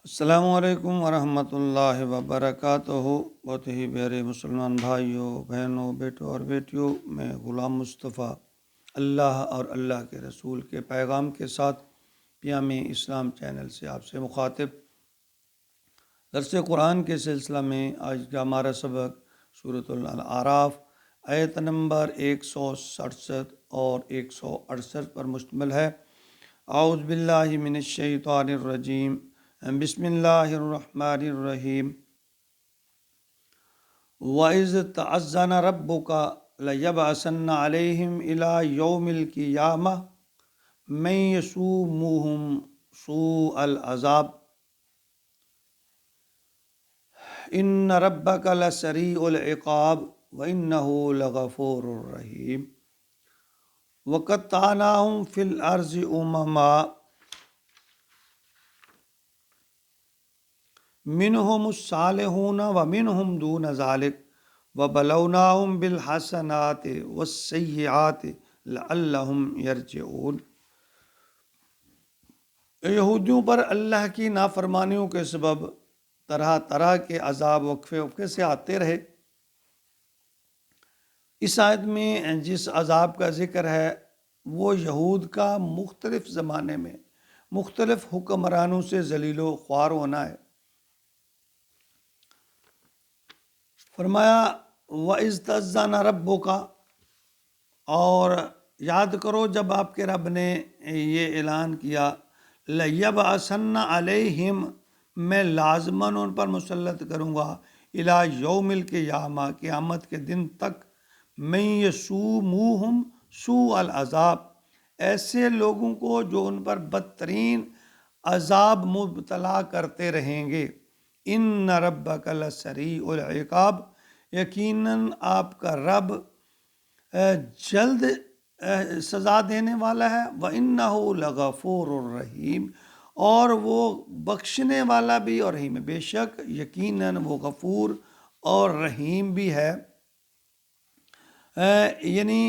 السلام علیکم ورحمۃ اللہ وبرکاتہ۔ بہت ہی پیارے مسلمان بھائیوں، بہنوں، بیٹوں اور بیٹیوں، میں غلام مصطفیٰ اللہ اور اللہ کے رسول کے پیغام کے ساتھ پیام اسلام چینل سے آپ سے مخاطب۔ درس قرآن کے سلسلہ میں آج کا ہمارا سبق سورۃ الاعراف آیت نمبر 167 اور 168 پر مشتمل ہے۔ اعوذ باللہ من الشیطان الرجیم، بسم اللہ الرحمن الرحیم۔ وَإِذْ تَعَذَّنَ رَبُّكَ لَيَبْعَثَنَّ عَلَيْهِمْ إِلَى يَوْمِ الْقِيَامَةِ مَن يَسُومُهُمْ سُوءَ الْعَذَابِ إِنَّ رَبَّكَ لَسَرِيعُ الْعِقَابِ وَإِنَّهُ لَغَفُورٌ رَحِيمٌ۔ وَقَطَّعْنَاهُمْ فِي الْأَرْضِ أُمَمًا منہم الصالحون ومنہم دون ذالک وبلوناہم بالحسنات والسیئات لعلہم یرجعون۔ یہودیوں پر اللہ کی نافرمانیوں کے سبب طرح طرح کے عذاب وقفے وقفے سے آتے رہے۔ اس آیت میں جس عذاب کا ذکر ہے وہ یہود کا مختلف زمانے میں مختلف حکمرانوں سے ذلیل و خوار ہونا ہے۔ فرمایا وَإِذْ تَأَذَّنَ رَبُّكَ، اور یاد کرو جب آپ کے رب نے یہ اعلان کیا لَيَبْعَثَنَّ عَلَيْهِمْ، میں لازماً ان پر مسلط کروں گا، إِلَى يَوْمِ الْقِيَامَةِ، قیامت کے دن تک، مَن يَسُومُوهُمْ سُوءَ الْعَذَابِ، ایسے لوگوں کو جو ان پر بدترین عذاب مبتلا کرتے رہیں گے۔ ان ربک لسریع العقاب، یقیناً آپ کا رب جلد سزا دینے والا ہے۔ وَإِنَّهُ لَغَفُورٌ رَحِيمٌ، اور وہ بخشنے والا بھی اور رحیم ہے، بے شک یقیناً وہ غفور اور رحیم بھی ہے۔ یعنی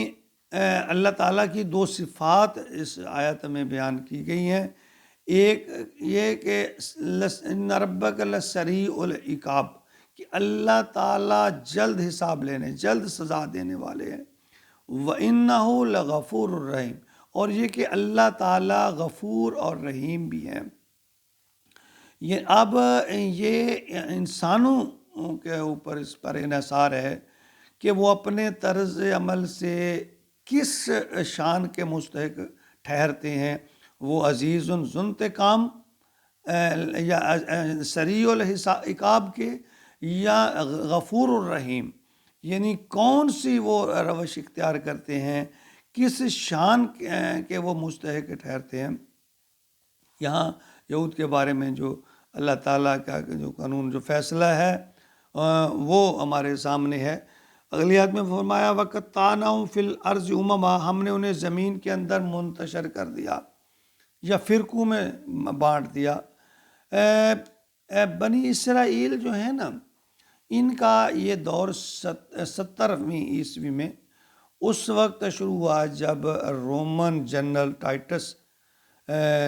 اللہ تعالیٰ کی دو صفات اس آیت میں بیان کی گئی ہیں۔ ایک یہ کہ ان ربک لسریع العقاب، کہ اللہ تعالیٰ جلد حساب لینے، جلد سزا دینے والے ہیں۔ وَإِنَّهُ لَغَفُورٌ الرحیم، اور یہ کہ اللہ تعالیٰ غفور اور رحیم بھی ہیں۔ اب یہ انسانوں کے اوپر اس پر انحصار ہے کہ وہ اپنے طرز عمل سے کس شان کے مستحق ٹھہرتے ہیں، وہ عزیز ذو انتقام یا سریع العقاب کے، یا غفور الرحیم، یعنی کون سی وہ روش اختیار کرتے ہیں، کس شان کے وہ مستحق ٹھہرتے ہیں۔ یہاں یہود کے بارے میں جو اللہ تعالیٰ کا جو قانون، جو فیصلہ ہے وہ ہمارے سامنے ہے۔ اگلی آیت میں فرمایا وَقَطَّعْنَاهُمْ فِي الْأَرْضِ أُمَمًا، ہم نے انہیں زمین کے اندر منتشر کر دیا یا فرقوں میں بانٹ دیا۔ بنی اسرائیل جو ہیں نا، ان کا یہ دور 70ویں عیسوی میں اس وقت شروع ہوا جب رومن جنرل ٹائٹس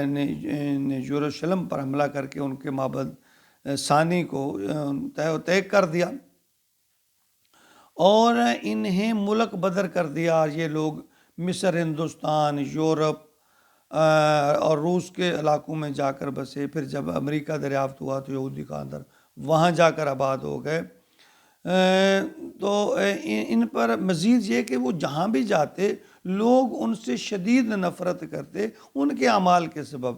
نے یروشلم پر حملہ کر کے ان کے معبد ثانی کو طے کر دیا اور انہیں ملک بدر کر دیا۔ یہ لوگ مصر، ہندوستان، یورپ اور روس کے علاقوں میں جا کر بسے۔ پھر جب امریکہ دریافت ہوا تو یہودی خاندان وہاں جا کر آباد ہو گئے۔ تو ان پر مزید یہ کہ وہ جہاں بھی جاتے لوگ ان سے شدید نفرت کرتے ان کے اعمال کے سبب،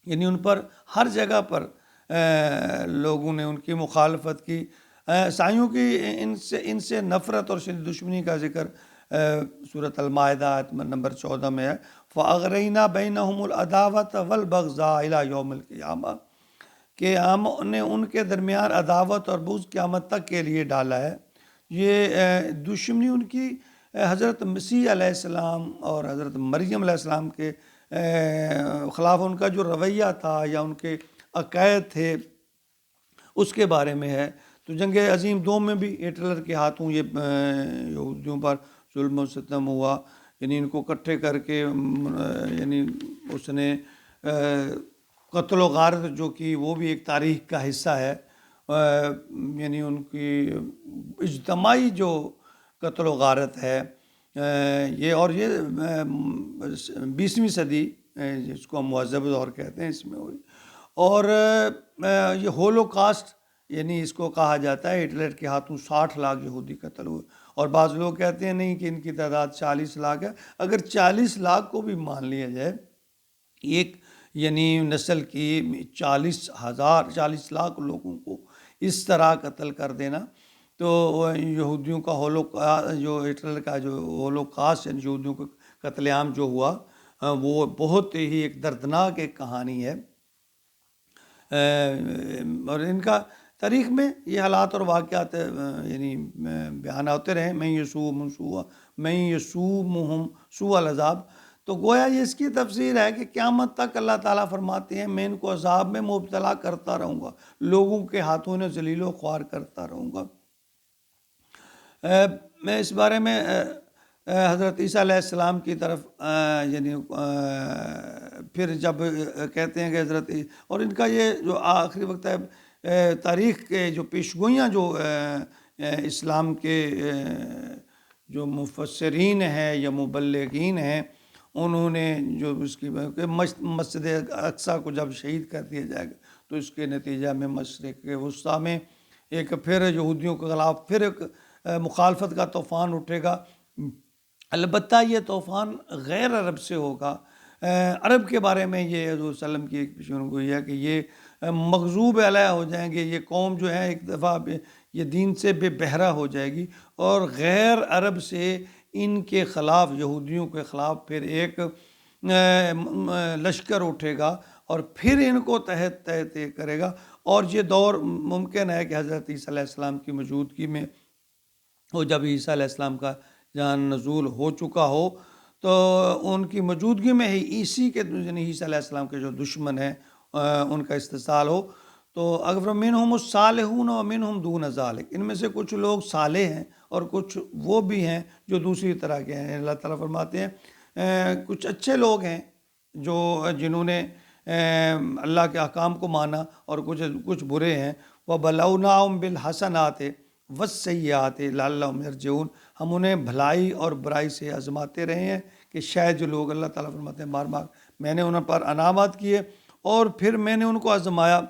یعنی ان پر ہر جگہ پر لوگوں نے ان کی مخالفت کی۔ عیسائیوں کی ان سے نفرت اور شدید دشمنی کا ذکر سورۃ المائدہ آیت نمبر 14 میں ہے۔ فَأَغْرَيْنَا بَيْنَهُمُ الْعَدَاوَةَ وَالْبَغْضَاءَ إِلَى يَوْمِ الْقِيَامَةِ، کہ ہم نے ان کے درمیان عداوت اور بغض قیامت تک کے لیے ڈالا ہے۔ یہ دشمنی ان کی حضرت مسیح علیہ السلام اور حضرت مریم علیہ السلام کے خلاف ان کا جو رویہ تھا یا ان کے عقائد تھے اس کے بارے میں ہے۔ تو جنگ عظیم دوم میں بھی ہٹلر کے ہاتھوں یہ یہودیوں پر ظلم و ستم ہوا، یعنی ان کو اکٹھے کر کے یعنی اس نے قتل و غارت جو کی وہ بھی ایک تاریخ کا حصہ ہے، یعنی ان کی اجتماعی جو قتل و غارت ہے، یہ اور یہ 20ویں صدی، جس کو ہم مہذب دور کہتے ہیں، اس میں ہوئی۔ اور یہ ہولو کاسٹ یعنی اس کو کہا جاتا ہے، ہٹلر کے ہاتھوں 60 لاکھ یہودی قتل ہوئے، اور بعض لوگ کہتے ہیں نہیں کہ ان کی تعداد 40 لاکھ ہے۔ اگر 40 لاکھ کو بھی مان لیا جائے، ایک یعنی نسل کی 40 لاکھ لوگوں کو اس طرح قتل کر دینا، تو یہودیوں کا جو ہٹلر کا جو ہولو کاسٹ یعنی یہودیوں کا قتل عام جو ہوا، وہ بہت ہی ایک دردناک ایک کہانی ہے۔ اور ان کا تاریخ میں یہ حالات اور واقعات یعنی بیان ہوتے رہے، میں یسومہم سوء العذاب، تو گویا یہ اس کی تفسیر ہے کہ قیامت تک اللہ تعالیٰ فرماتے ہیں میں ان کو عذاب میں مبتلا کرتا رہوں گا، لوگوں کے ہاتھوں نے ذلیل و خوار کرتا رہوں گا۔ میں اس بارے میں حضرت عیسیٰ علیہ السلام کی طرف یعنی پھر جب کہتے ہیں کہ حضرت، اور ان کا یہ جو آخری وقت ہے، تاریخ کے جو پیشگوئیاں جو اسلام کے جو مفسرین ہیں یا مبلغین ہیں، انہوں نے جو اس کی مسجد اقصیٰ کو جب شہید کر دیا جائے گا تو اس کے نتیجہ میں مشرق وسطیٰ میں ایک پھر یہودیوں کے خلاف پھر ایک مخالفت کا طوفان اٹھے گا۔ البتہ یہ طوفان غیر عرب سے ہوگا۔ عرب کے بارے میں یہ حضور صلی اللہ علیہ وسلم کی ایک پیشین گوئی ہے کہ یہ مغضوب علیہ ہو جائیں گے، یہ قوم جو ہے ایک دفعہ یہ دین سے بے بہرہ ہو جائے گی، اور غیر عرب سے ان کے خلاف، یہودیوں کے خلاف پھر ایک لشکر اٹھے گا اور پھر ان کو تحت کرے گا۔ اور یہ دور ممکن ہے کہ حضرت عیسیٰ علیہ السلام کی موجودگی میں، وہ جب عیسیٰ علیہ السلام کا جان نزول ہو چکا ہو تو ان کی موجودگی میں ہی یعنی عیسیٰ علیہ السلام کے جو دشمن ہیں ان کا استحصال ہو۔ تو اگر منہم الصالحون ومنہم دون ذالک، ان میں سے کچھ لوگ صالح ہیں اور کچھ وہ بھی ہیں جو دوسری طرح کے ہیں۔ اللہ تعالیٰ فرماتے ہیں کچھ اچھے لوگ ہیں جو جنہوں نے اللہ کے احکام کو مانا، اور کچھ برے ہیں۔ وَبَلَوْنَاهُمْ بِالْحَسَنَاتِ وَالسَّيِّئَاتِ لَعَلَّهُمْ يَرْجِعُونَ، ہم انہیں بھلائی اور برائی سے آزماتے رہے ہیں کہ شاید جو لوگ، اللہ تعالیٰ فرماتے ہیں بار بار میں نے ان پر انعامات کیے اور پھر میں نے ان کو آزمایا،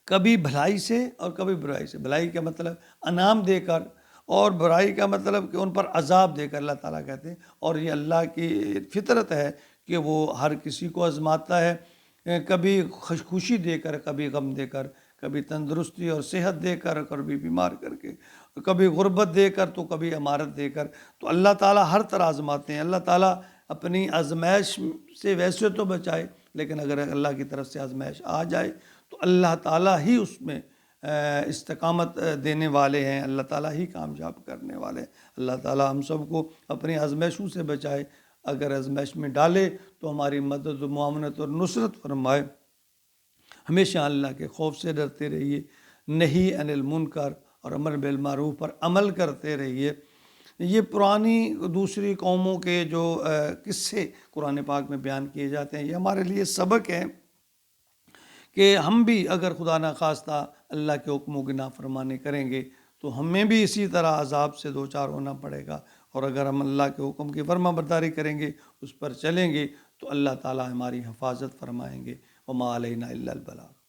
کبھی بھلائی سے اور کبھی برائی سے۔ بھلائی کا مطلب انعام دے کر، اور برائی کا مطلب کہ ان پر عذاب دے کر، اللہ تعالیٰ کہتے ہیں۔ اور یہ اللہ کی فطرت ہے کہ وہ ہر کسی کو آزماتا ہے، کبھی خوشی دے کر، کبھی غم دے کر، کبھی تندرستی اور صحت دے کر، کبھی بیمار کر کے، کبھی غربت دے کر تو کبھی امارت دے کر۔ تو اللہ تعالیٰ ہر طرح آزماتے ہیں۔ اللہ تعالیٰ اپنی آزمائش سے ویسے تو بچائے، لیکن اگر اللہ کی طرف سے آزمائش آ جائے تو اللہ تعالیٰ ہی اس میں استقامت دینے والے ہیں، اللہ تعالیٰ ہی کامیاب کرنے والے ہیں۔ اللہ تعالیٰ ہم سب کو اپنی آزمائشوں سے بچائے، اگر آزمائش میں ڈالے تو ہماری مدد و معاونت اور نصرت فرمائے۔ ہمیشہ اللہ کے خوف سے ڈرتے رہیے، نہی عن المنکر اور امر بالمعروف پر عمل کرتے رہیے۔ یہ پرانی دوسری قوموں کے جو قصے قرآن پاک میں بیان کیے جاتے ہیں، یہ ہمارے لیے سبق ہے کہ ہم بھی اگر خدا نخواستہ اللہ کے حکموں کی نافرمانی کریں گے تو ہمیں بھی اسی طرح عذاب سے دوچار ہونا پڑے گا، اور اگر ہم اللہ کے حکم کی فرما برداری کریں گے، اس پر چلیں گے، تو اللہ تعالیٰ ہماری حفاظت فرمائیں گے۔ وما علینا الا البلاغ۔